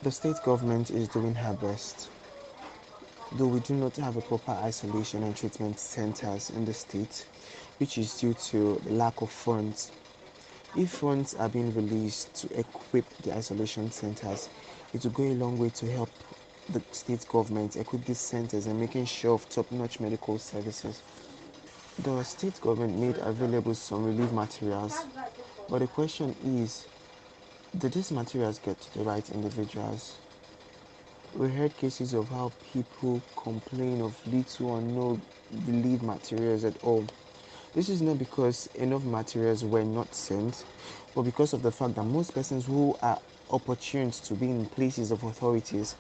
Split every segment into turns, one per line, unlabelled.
The state government is doing her best, though we do not have a proper isolation and treatment centers in the state, which is due to the lack of funds. If funds are being released to equip the isolation centers, it will go a long way to help the state government equip these centers and making sure of top-notch medical services. The state government made available some relief materials, but the question is, did these materials get to the right individuals? We heard cases of how people complain of little or no relief materials at all. This is not because enough materials were not sent, but because of the fact that most persons who are opportune to be in places of authorities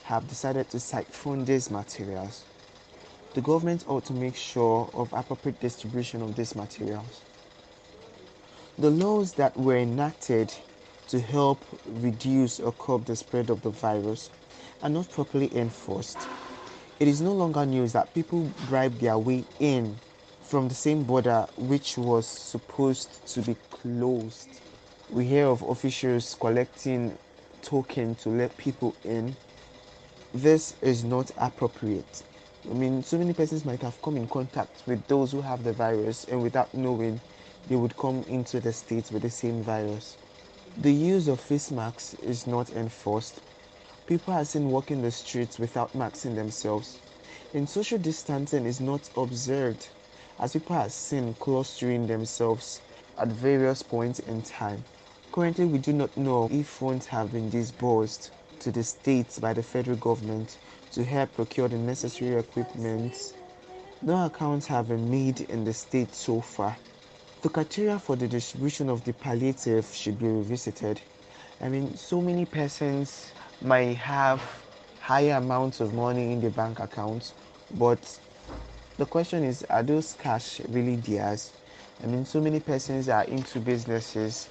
have decided to siphon these materials. The government ought to make sure of appropriate distribution of these materials. The laws that were enacted to help reduce or curb the spread of the virus are not properly enforced. It is no longer news that people bribe their way in from the same border which was supposed to be closed. We hear of officials collecting token to let people in. This is not appropriate. I mean, so many persons might have come in contact with those who have the virus, and without knowing, they would come into the state with the same virus. The use of face masks is not enforced. People are seen walking the streets without masking themselves. And social distancing is not observed, as people are seen clustering themselves at various points in time. Currently, we do not know if funds have been disbursed to the states by the federal government to help procure the necessary equipment. No accounts have been made in the state so far. The criteria for the distribution of the palliative should be revisited. I mean, so many persons might have higher amounts of money in the bank accounts, but the question is, are those cash really theirs? I mean, so many persons are into businesses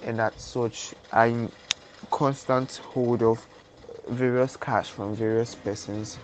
and as such are in constant hold of various cash from various persons.